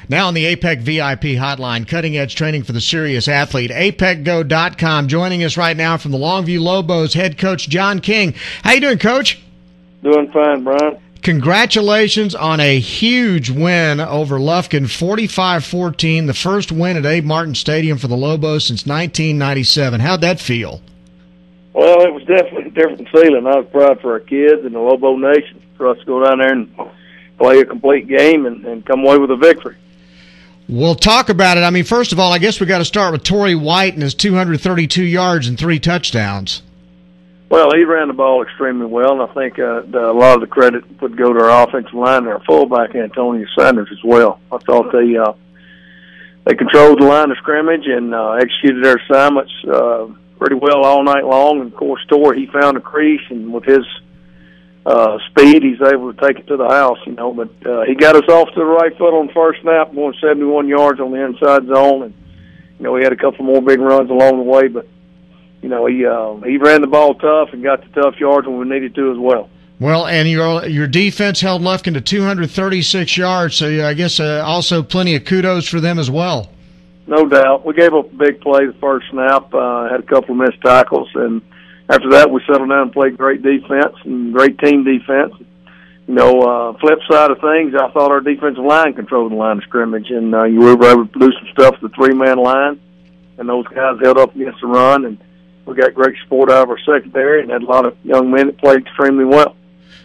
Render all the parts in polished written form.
Now on the APEC VIP hotline, cutting-edge training for the serious athlete, apecgo.com. Joining us right now from the Longview Lobos, head coach John King. How you doing, Coach? Doing fine, Bryan. Congratulations on a huge win over Lufkin, 45-14, the first win at Abe Martin Stadium for the Lobos since 1997. How'd that feel? Well, it was definitely a different feeling. I was proud for our kids and the Lobo Nation for us to go down there and play a complete game and come away with a victory. We'll talk about it. I mean, first of all, I guess we got to start with Torrey White and his 232 yards and 3 touchdowns. Well, he ran the ball extremely well, and I think a lot of the credit would go to our offensive line and our fullback, Antonio Sanders, as well. I thought they controlled the line of scrimmage and executed their assignments pretty well all night long. And, of course, Torrey, he found a crease, and with his speed, he's able to take it to the house, But he got us off to the right foot on the first snap, going 71 yards on the inside zone. And, we had a couple more big runs along the way. But, he ran the ball tough and got the tough yards when we needed to as well. Well, and your defense held Lufkin to 236 yards, so I guess also plenty of kudos for them as well. No doubt. We gave up a big play the first snap, had a couple of missed tackles, and after that, we settled down and played great defense and great team defense. Flip side of things, I thought our defensive line controlled the line of scrimmage, and you were able to do some stuff with the 3-man line, and those guys held up against the run, and we got great support out of our secondary and had a lot of young men that played extremely well.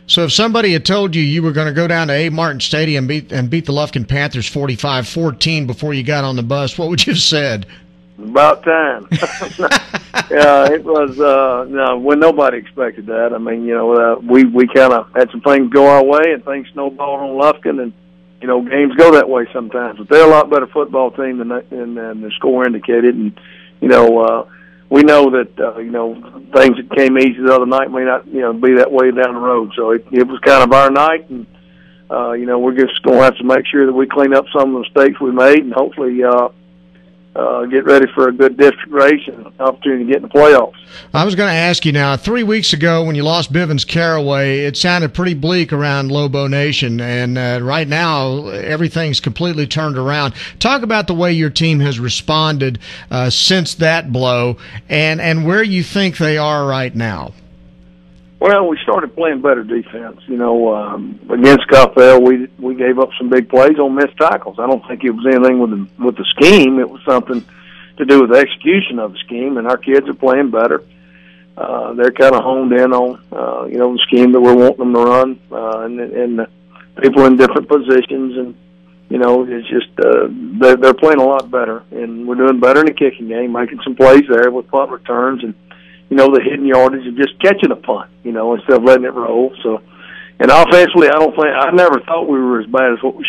So if somebody had told you were going to go down to Abe Martin Stadium and beat the Lufkin Panthers 45-14 before you got on the bus, what would you have said? About time. Yeah, it was, when nobody expected that. I mean, we kind of had some things go our way and things snowballed on Lufkin, and, games go that way sometimes. But they're a lot better football team than the score indicated. And, we know that, things that came easy the other night may not, be that way down the road. So it was kind of our night, and, we're just going to have to make sure that we clean up some of the mistakes we made and hopefully get ready for a good district race and an opportunity to get in the playoffs. I was going to ask you now, 3 weeks ago when you lost Bivens Caraway, it sounded pretty bleak around Lobo Nation, and right now everything's completely turned around. Talk about the way your team has responded since that blow and where you think they are right now. Well, we started playing better defense. Against Coppell, we gave up some big plays on missed tackles. I don't think it was anything with the scheme. It was something to do with the execution of the scheme, and our kids are playing better. They're kind of honed in on, the scheme that we're wanting them to run, and people in different positions, and, it's just they're playing a lot better, and we're doing better in the kicking game, making some plays there with punt returns and, the hidden yardage of just catching a punt, instead of letting it roll. So, and offensively, I never thought we were as bad as what we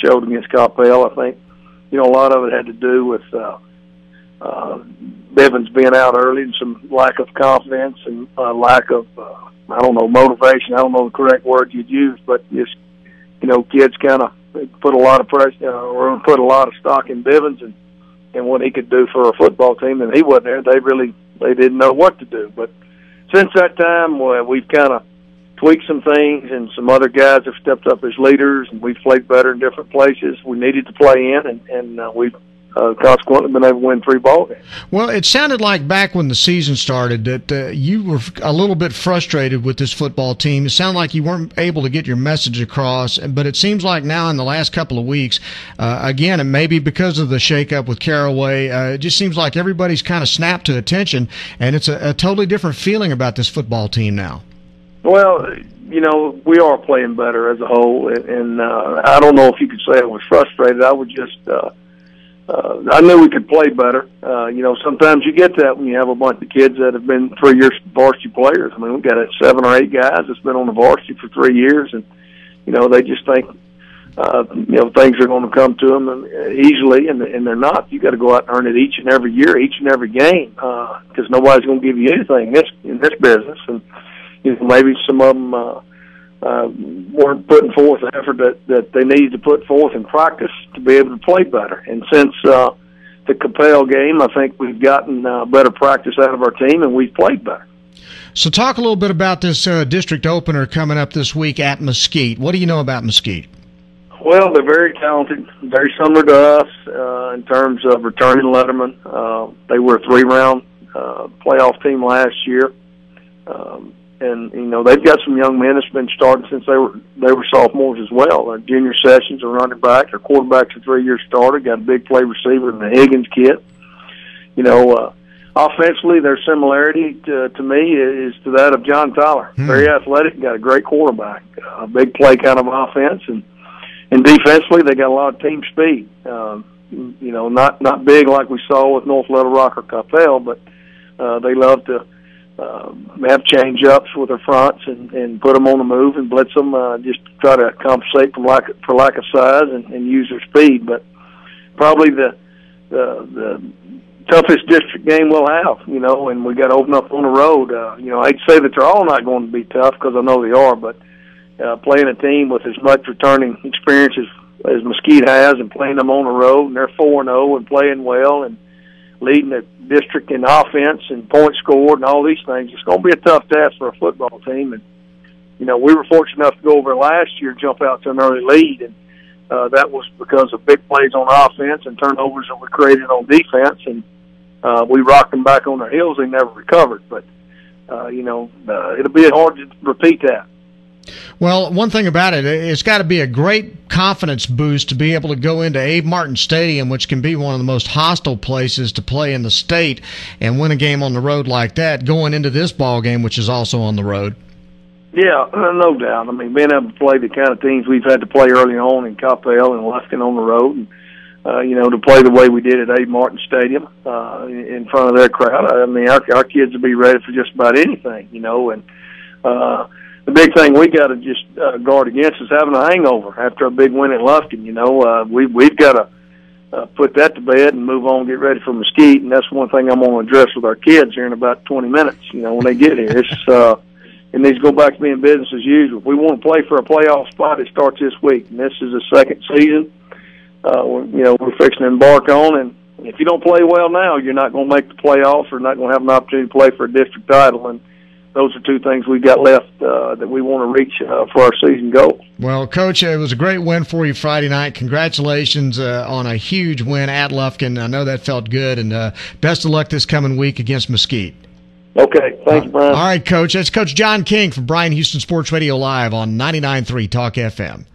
showed against Coppell. I think, a lot of it had to do with Bivens being out early and some lack of confidence and lack of, motivation. I don't know the correct word you'd use, but just, kids kind of put a lot of pressure or put a lot of stock in Bivens and what he could do for a football team, and he wasn't there. They didn't know what to do. But since that time, we've kind of tweaked some things, and some other guys have stepped up as leaders, and we've played better in different places we needed to play in, and we've consequently been able to win 3 ball games. Well, it sounded like back when the season started that you were a little bit frustrated with this football team. It sounded like you weren't able to get your message across, but it seems like now in the last couple of weeks, again, and maybe because of the shakeup with Caraway, it just seems like everybody's kind of snapped to attention, and it's a totally different feeling about this football team now. Well, we are playing better as a whole, and I don't know if you could say I was frustrated. I was just I knew we could play better. Sometimes you get that when you have a bunch of kids that have been 3 years varsity players. I mean, we've got 7 or 8 guys that's been on the varsity for 3 years, and, they just think, things are going to come to them easily, and they're not. You got to go out and earn it each and every year, each and every game, because nobody's going to give you anything in this business. And, maybe some of them weren't putting forth the effort that they needed to put forth in practice to be able to play better. And since the Coppell game, I think we've gotten better practice out of our team, and we've played better. So talk a little bit about this district opener coming up this week at Mesquite. What do you know about Mesquite? Well, they're very talented, very similar to us in terms of returning letterman. They were a 3-round playoff team last year, and they've got some young men that's been starting since they were sophomores as well. Junior Sessions, a running back, their quarterback's a 3-year starter. Got a big play receiver in the Higgins kid. Offensively, their similarity to me is to that of John Tyler. Very athletic, got a great quarterback, a big play kind of offense, and defensively they got a lot of team speed. Not big like we saw with North Little Rock or Coppell, but they love to have change-ups with their fronts and put them on the move and blitz them, just to try to compensate for lack of size and use their speed. But probably the toughest district game we'll have, and we got to open up on the road. I'd say that they're all not going to be tough because I know they are, but playing a team with as much returning experience as Mesquite has and playing them on the road, and they're 4-0 and playing well and leading the district in offense and points scored and all these things, it's going to be a tough task for a football team. And, we were fortunate enough to go over last year, jump out to an early lead, and that was because of big plays on offense and turnovers that were created on defense, and we rocked them back on their heels. They never recovered, but it'll be hard to repeat that. Well, one thing about it, it's got to be a great confidence boost to be able to go into Abe Martin Stadium, which can be one of the most hostile places to play in the state, and win a game on the road like that, going into this ball game, which is also on the road. Yeah, no doubt. I mean, being able to play the kind of teams we've had to play early on in Coppell and Lufkin on the road, and to play the way we did at Abe Martin Stadium in front of their crowd. I mean, our kids will be ready for just about anything, and the big thing we got to just guard against is having a hangover after a big win at Lufkin. We've got to put that to bed and move on, get ready for Mesquite, and that's one thing I'm going to address with our kids here in about 20 minutes. When they get here, it needs to go back to being business as usual. If we want to play for a playoff spot, it starts this week, and this is the second season. We're fixing to embark on, and if you don't play well now, you're not going to make the playoffs or not going to have an opportunity to play for a district title. And those are two things we got left that we want to reach for our season goal. Well, Coach, it was a great win for you Friday night. Congratulations on a huge win at Lufkin. I know that felt good, and best of luck this coming week against Mesquite. Okay, thanks, Bryan. All right, Coach. That's Coach John King from Bryan Houston Sports Radio Live on 99.3 Talk FM.